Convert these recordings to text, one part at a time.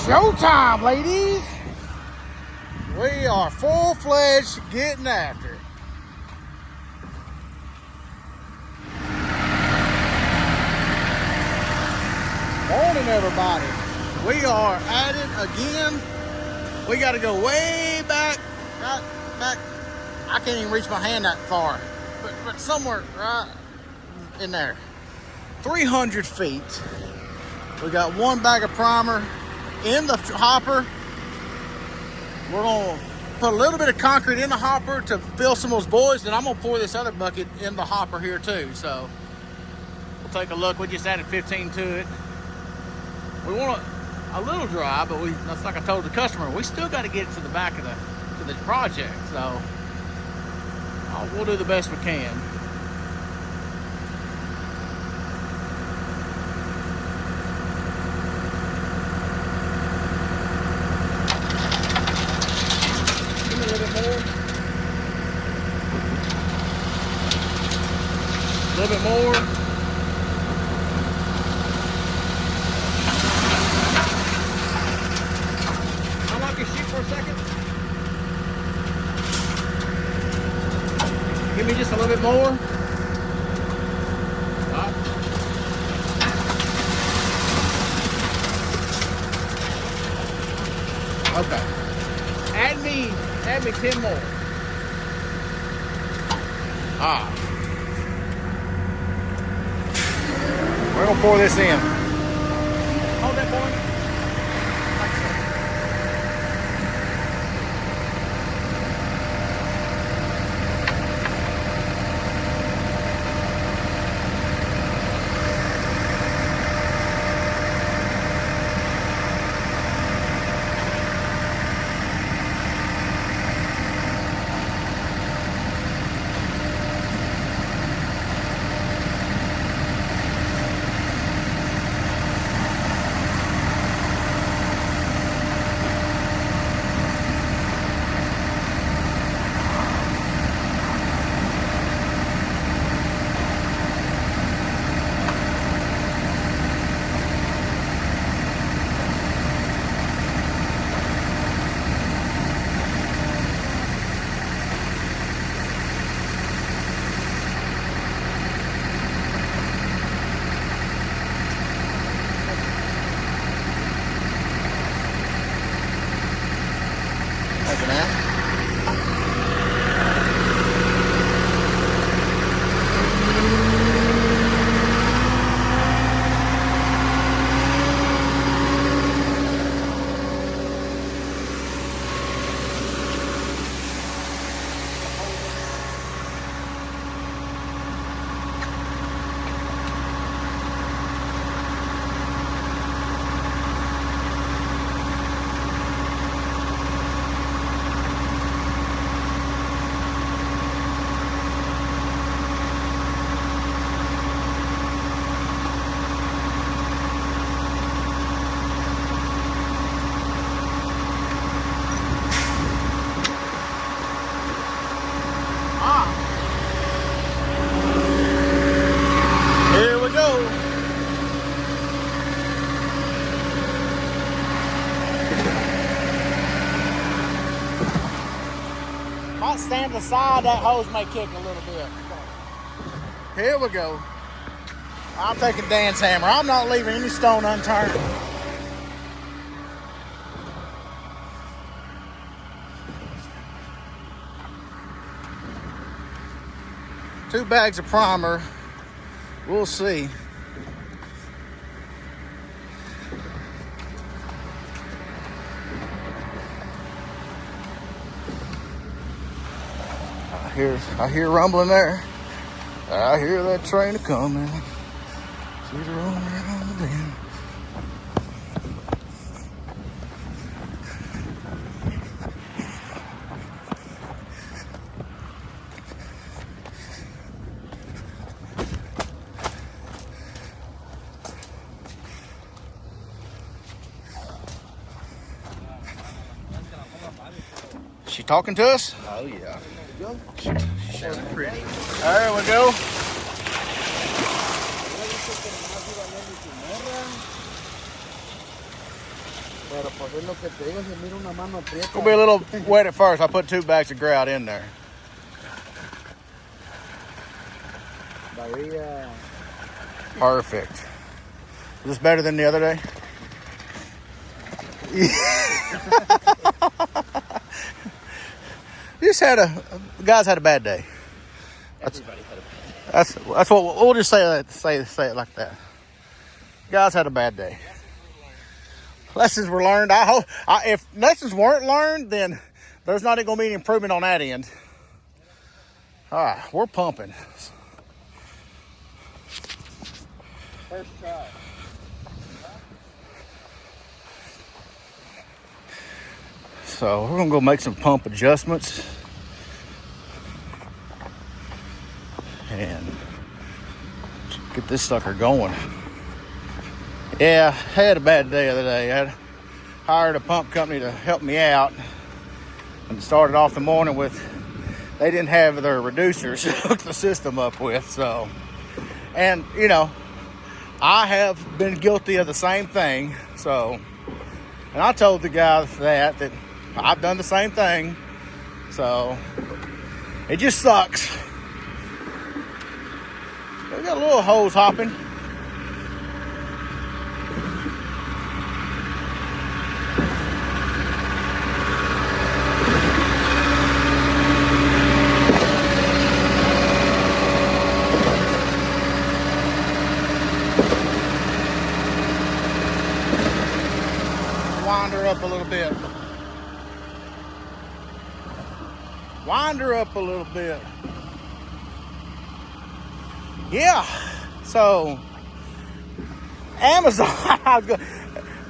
Showtime, ladies. We are full-fledged getting after it. Morning, everybody. We are at it again. We got to go way back, back. I can't even reach my hand that far, but somewhere right in there. 300 feet. We got one bag of primer in the hopper. We're gonna put a little bit of concrete in the hopper to fill some of those voids, and I'm gonna pour this other bucket in the hopper here too. So we'll take a look. We just added 15 to it. We want a little dry, but that's like I told the customer, we still got to get it to the back of the project. So we'll do the best we can. Give me a little bit more. A little bit more. For a second. Give me just a little bit more. Okay. Add me 10 more. We're gonna pour this in. Hold that for me. Stand aside, that hose may kick a little bit. Here we go. I'm taking Dan's hammer. I'm not leaving any stone unturned. Two bags of primer. We'll see. I hear rumbling there. I hear that train coming. See it rolling around the bend. She talking to us? Oh yeah. She's pretty. There we go. Pero pues es lo que te digo, si mira una mano aprieta. It'll be a little wet at first. I put 2 bags of grout in there. Perfect. Is this better than the other day? The guys had a bad day. Everybody had a bad day. That's what we'll just say it like that. Guys had a bad day. Lessons were learned. I hope if lessons weren't learned, then there's not going to be any improvement on that end. All right, we're pumping. First try. So we're gonna go make some pump adjustments and get this sucker going. Yeah, I had a bad day the other day. I hired a pump company to help me out and started off the morning with, they didn't have their reducers to hook the system up with. So, and you know, I have been guilty of the same thing. So, and I told the guy that I've done the same thing. So it just sucks. We got a little hose hopping. Wind her up a little bit. Wind her up a little bit. Yeah. So Amazon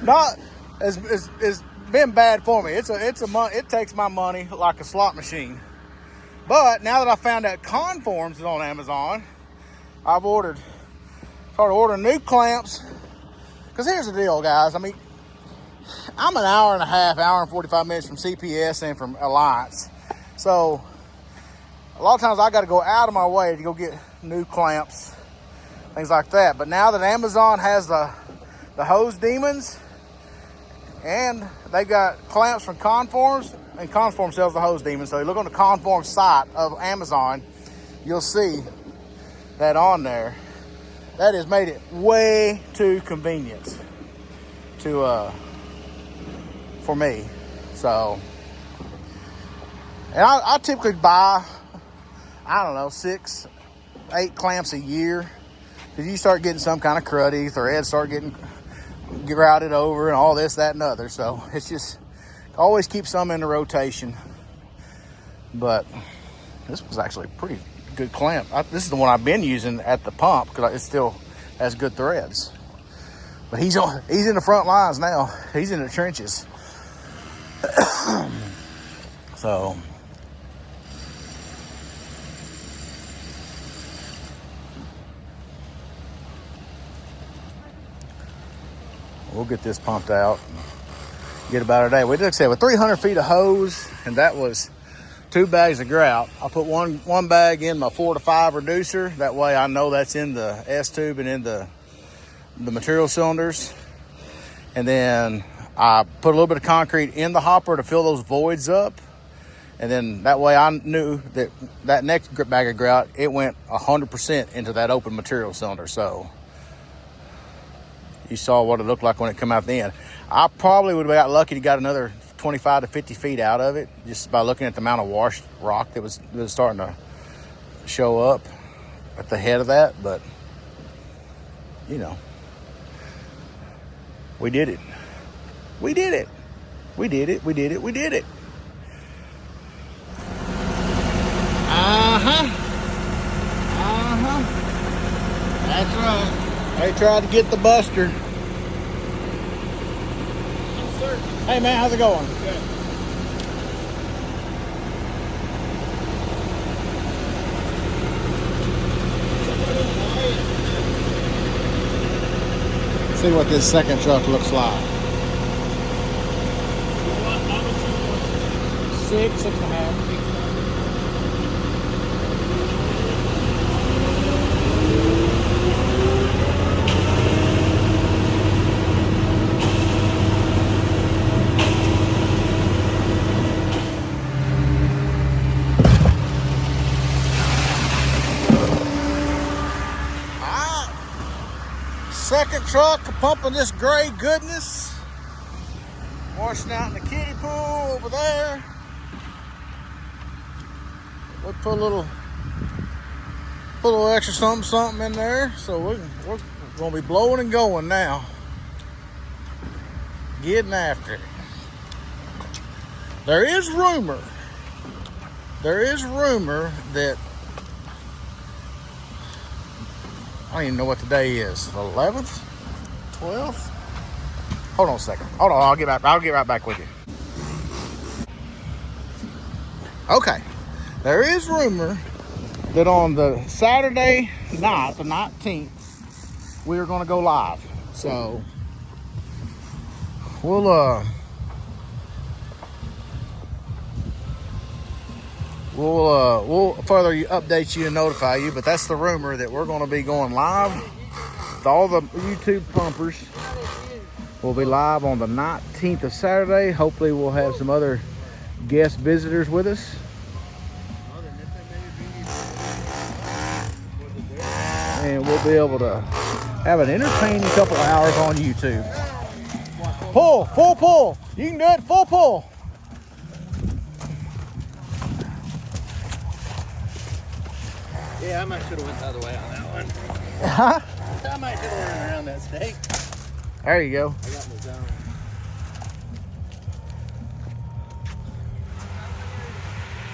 not it's been bad for me. It takes my money like a slot machine. But now that I found out conforms is on Amazon, I've started ordering new clamps. Because here's the deal, guys. I mean, I'm an hour and a half, hour and 45 minutes from CPS and from Alliance. So a lot of times I got to go out of my way to go get new clamps, things like that. But now that Amazon has the hose demons and they got clamps from Conforms, and Conform sells the hose demons. So you look on the Conform site of Amazon, you'll see that on there. That has made it way too convenient to for me. So, and I typically buy, I don't know, 6, 8 clamps a year. Because you start getting some kind of cruddy, threads start getting grouted over and all this, that, and other. So it's just, always keep some in the rotation. But this was actually a pretty good clamp. This is the one I've been using at the pump because it still has good threads. But he's in the front lines now. He's in the trenches. So we'll get this pumped out and get about our day. We did say with 300 feet of hose, and that was 2 bags of grout. I put one bag in my 4 to 5 reducer. That way I know that's in the S tube and in the material cylinders. And then I put a little bit of concrete in the hopper to fill those voids up. And then that way I knew that next bag of grout, it went 100% into that open material cylinder. So you saw what it looked like when it came out the end. I probably would have got lucky to got another 25 to 50 feet out of it just by looking at the amount of washed rock that was starting to show up at the head of that. But, you know, we did it. We did it. We did it. We did it. We did it. That's right. They tried to get the buster. Yes, sir. Hey, man, how's it going? Good. See what this second truck looks like. 6.5. second truck pumping this gray goodness. Washing out in the kiddie pool over there. We put a little extra something in there. So we're going to be blowing and going now. Getting after it. There is rumor that, I don't even know what the day is. The 11th? 12th? Hold on a second. Hold on, I'll get right back with you. Okay. There is rumor that on the Saturday night, the 19th, we are going to go live. So we'll further update you and notify you, but that's the rumor that we're going to be going live with all the YouTube pumpers. We'll be live on the 19th of Saturday. Hopefully we'll have some other guest visitors with us. And we'll be able to have an entertaining couple of hours on YouTube. Pull, full pull. You can do it, full pull. Yeah, I might should have went the other way on that one. Huh? I might should have went around that stake. There you go. I got my zone.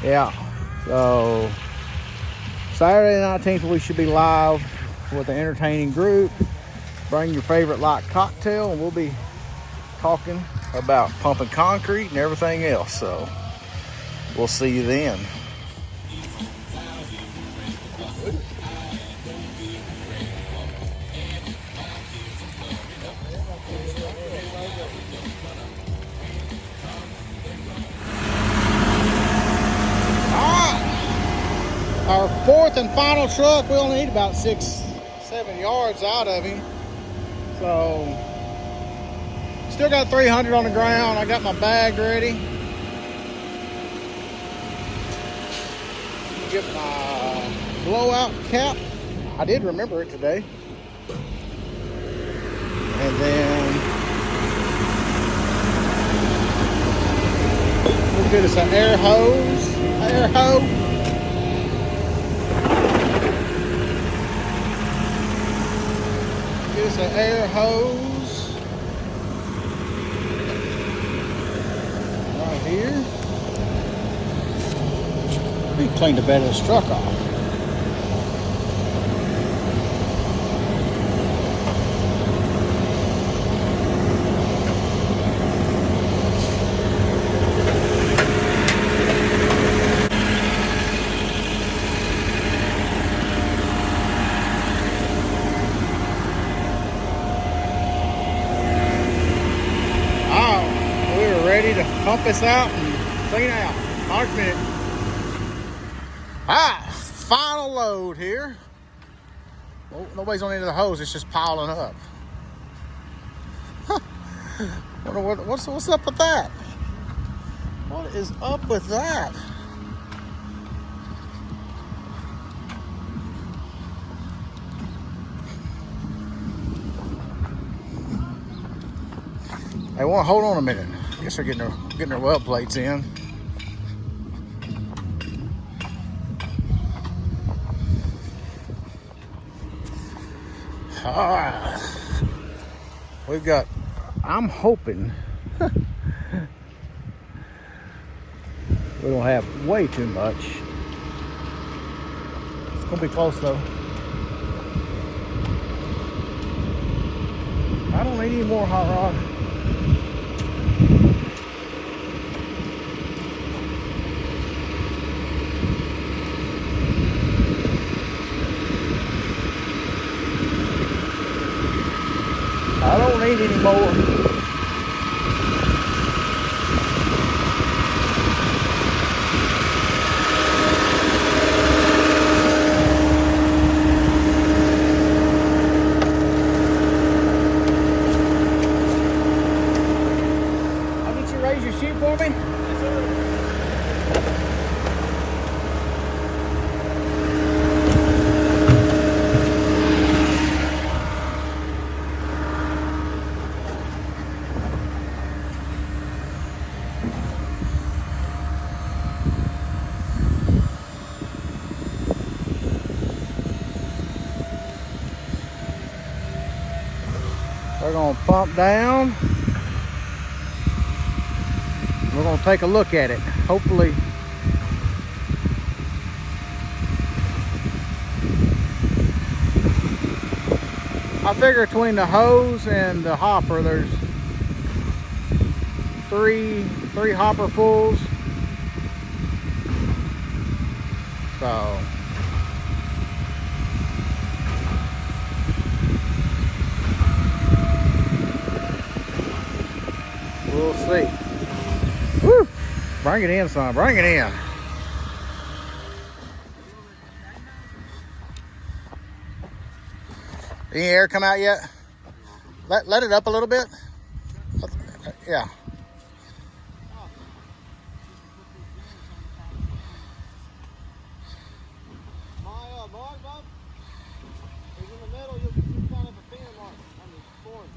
Yeah. So Saturday the 19th we should be live with an entertaining group. Bring your favorite light cocktail and we'll be talking about pumping concrete and everything else. So we'll see you then. Our fourth and final truck, we only need about 6-7 yards out of him. So, still got 300 on the ground. I got my bag ready. Get my blowout cap. I did remember it today. And then we'll get us an air hose. Air hose. Get us an air hose. Right here. We cleaned the bed of this truck off. Pump this out and clean out. 100 minutes. Final load here. Oh, nobody's on the end of the hose, it's just piling up. What's up with that? What is up with that? Hey, hold on a minute. I guess they're getting their weld plates in. All right. We've got, I'm hoping we don't have way too much. It's gonna be close though. I don't need any more hot rod. I don't need any more. I'll get you to raise your chute for me. Yes, sir. We're gonna pump down. We're gonna take a look at it. Hopefully, I figure between the hose and the hopper, there's three hopper fulls. So we'll see. Woo! Bring it in, son. Bring it in. Any air come out yet? Let it up a little bit. Yeah. My mark, Bob, is in the middle. You'll see kind of a finger mark on the board.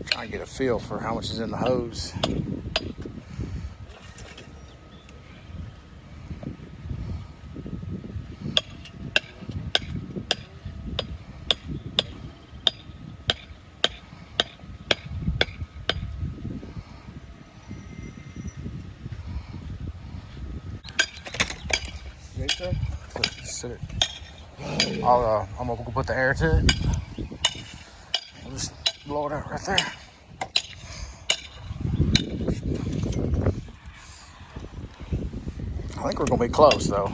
Trying to get a feel for how much is in the hose. I'm gonna put the air to it. I'll just blow it out right there. I think we're gonna be close though.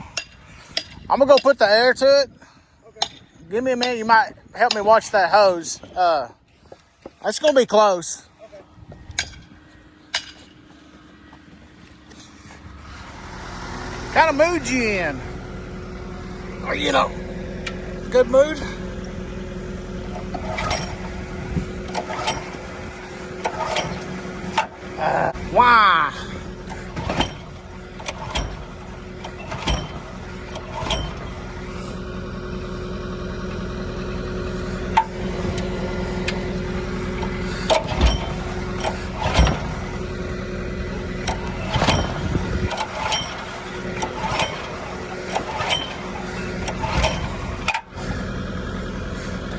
I'm gonna go put the air to it. Okay. Give me a minute. You might help me watch that hose. It's gonna be close. Okay. What kind of mood you in? Are you in a good mood? Why?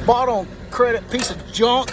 Bought on credit piece of junk.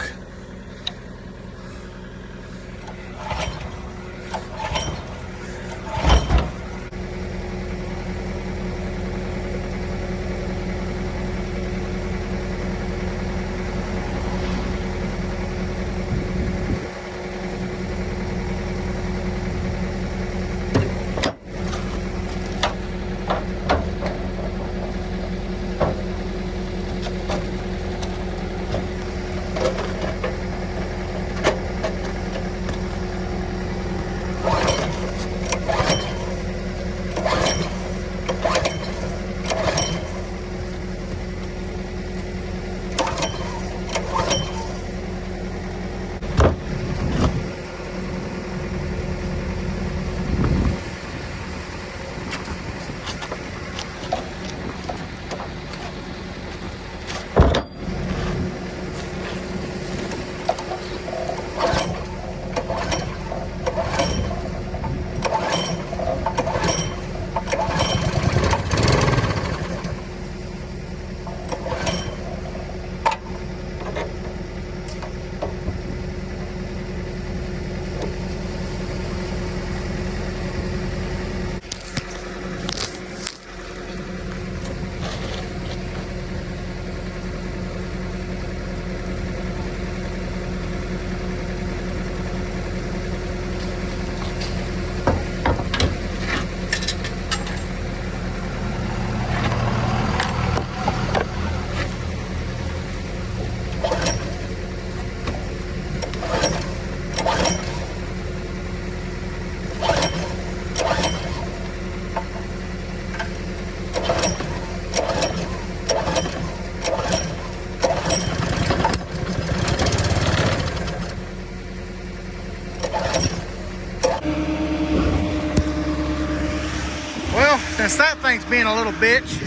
since that thing's being a little bitch,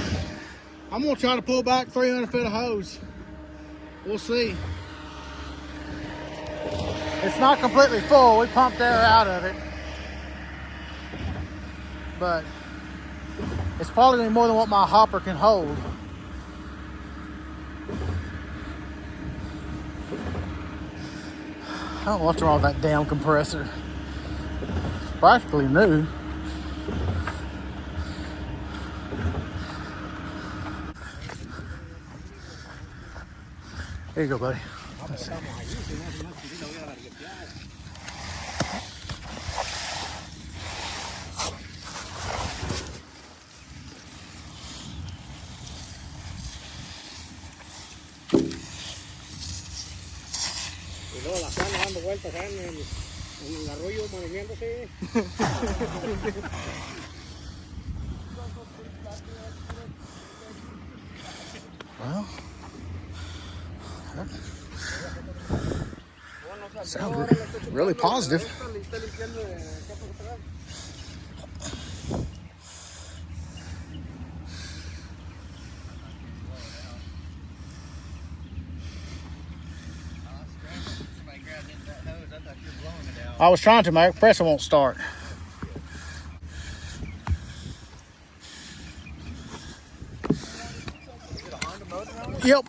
I'm gonna try to pull back 300 feet of hose. We'll see. It's not completely full. We pumped air out of it, but it's probably more than what my hopper can hold. I don't know what's wrong with that damn compressor. It's practically new. Here you go, buddy. Let's see. Y luego las canas dando vueltas en el arroyo moviéndose. Well, sounds really positive. I was trying to, my compressor won't start. Yep.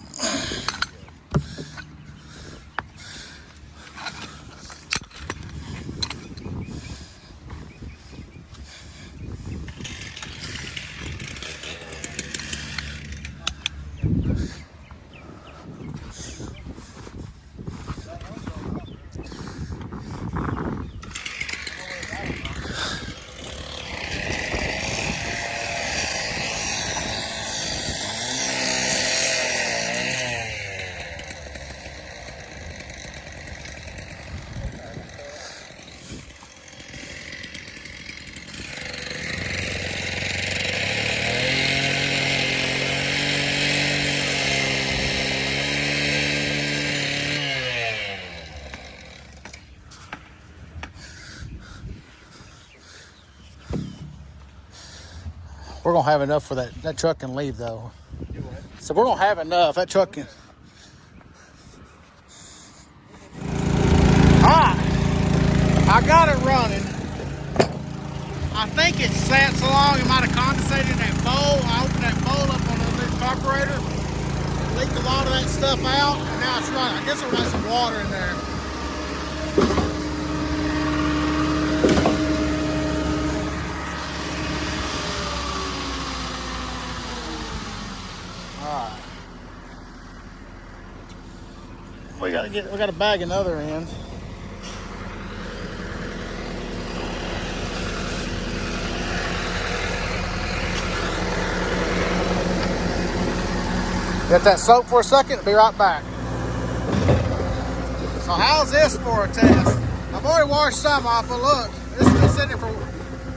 We're gonna have enough for that. That truck can leave though. So we're gonna have enough. That truck can. Alright. I got it running. I think it sat so long it might have condensated in that bowl. I opened that bowl up on the new carburetor. It leaked a lot of that stuff out, and now it's running. I guess we'll run some water in there. We gotta bag another end. Let that soak for a second, I'll be right back. So how's this for a test? I've already washed some off, but look, this has been sitting for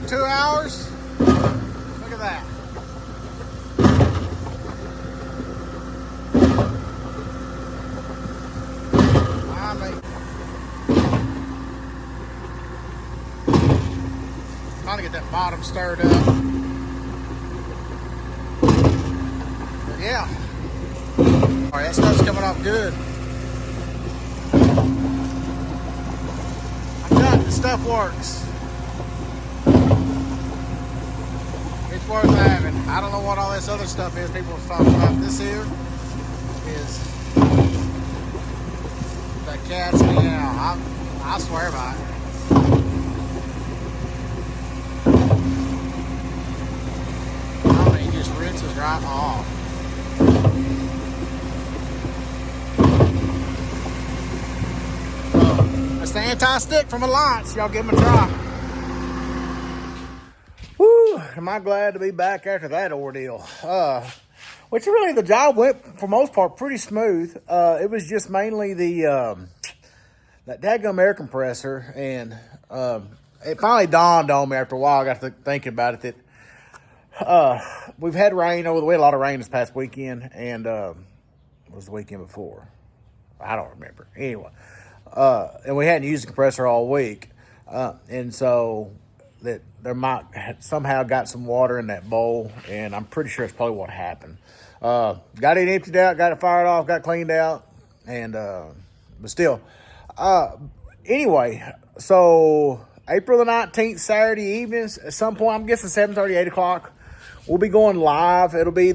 2 hours. Look at that. Trying to get that bottom stirred up. But yeah. All right, that stuff's coming off good. I'm done. The stuff works. It's worth having. I don't know what all this other stuff is people are talking about. This here is that cat's meow. I swear by it. Rinses right off. That's the anti-stick from Alliance. Y'all give them a try. Woo! Am I glad to be back after that ordeal. Which really the job went for most part pretty smooth. It was just mainly the that daggum air compressor, and it finally dawned on me after a while. I got to thinking about it that we've had rain we had a lot of rain this past weekend, and what was the weekend before? I don't remember. Anyway, and we hadn't used the compressor all week, and so that there might somehow got some water in that bowl, and I'm pretty sure it's probably what happened. Got it emptied out, got it fired off, got cleaned out, and but still. Anyway, so April the 19th, Saturday evenings, at some point, I'm guessing 7:30, 8 o'clock, we'll be going live. It'll be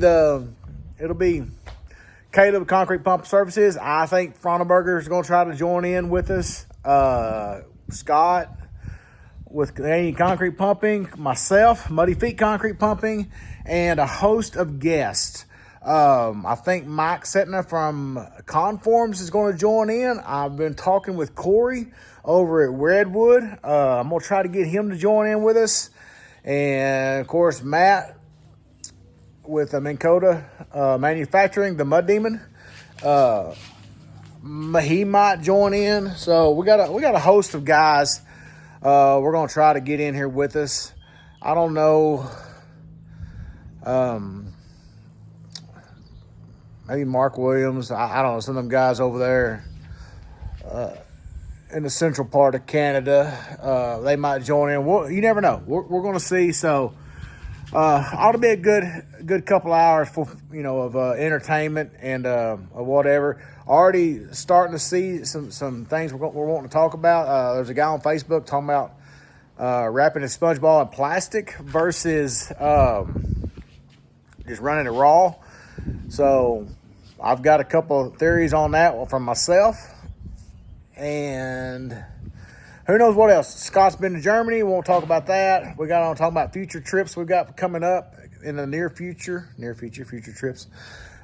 Caleb Concrete Pump Services. I think Frontenberger is going to try to join in with us. Scott with Canadian Concrete Pumping, myself, Muddyfeet Concrete Pumping, and a host of guests. I think Mike Setner from Conforms is going to join in. I've been talking with Corey over at Redwood. I'm going to try to get him to join in with us. And, of course, Matt with Minn Kota Manufacturing, the Mud Demon. He might join in. So we got a host of guys we're going to try to get in here with us. I don't know. Maybe Mark Williams. I don't know. Some of them guys over there in the central part of Canada, they might join in. You never know. We're going to see. So ought to be a good couple hours for of entertainment and of whatever. Already starting to see some things we're wanting to talk about. There's a guy on Facebook talking about wrapping a sponge ball in plastic versus just running it raw. So I've got a couple of theories on that from myself. And who knows what else. Scott's been to Germany. We won't talk about that. We got on talking about future trips we've got coming up in the near future trips.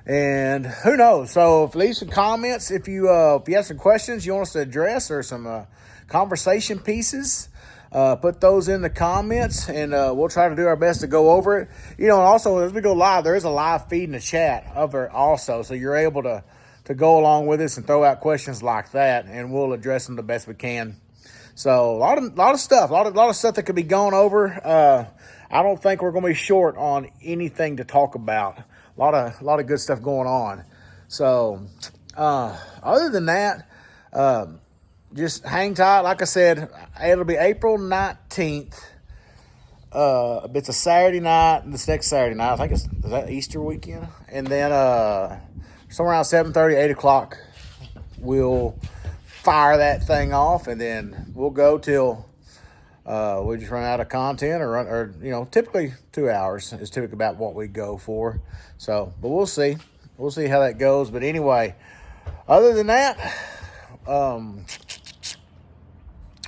And who knows? So leave some comments if you have some questions you want us to address or some conversation pieces. Put those in the comments, and we'll try to do our best to go over it. And also as we go live, there is a live feed in the chat of it also, so you're able to go along with us and throw out questions like that, and we'll address them the best we can. So a lot of stuff, a lot of stuff that could be gone over. I don't think we're going to be short on anything to talk about. A lot of good stuff going on. So other than that, just hang tight. Like I said, it'll be April 19th. It's a Saturday night. This next Saturday night, I think is that Easter weekend? And then somewhere around 7:30, 8 o'clock, we'll fire that thing off, and then we'll go till we just run out of content, or typically 2 hours is typically about what we go for. So, but we'll see how that goes. But anyway, other than that,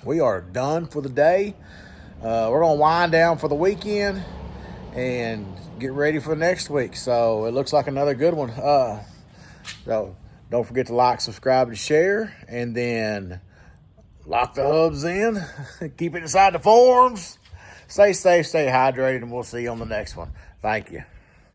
we are done for the day. We're going to wind down for the weekend and get ready for next week. So it looks like another good one. So don't forget to like, subscribe, and share. And then lock the hubs in. Keep it inside the forms. Stay safe, stay hydrated, and we'll see you on the next one. Thank you.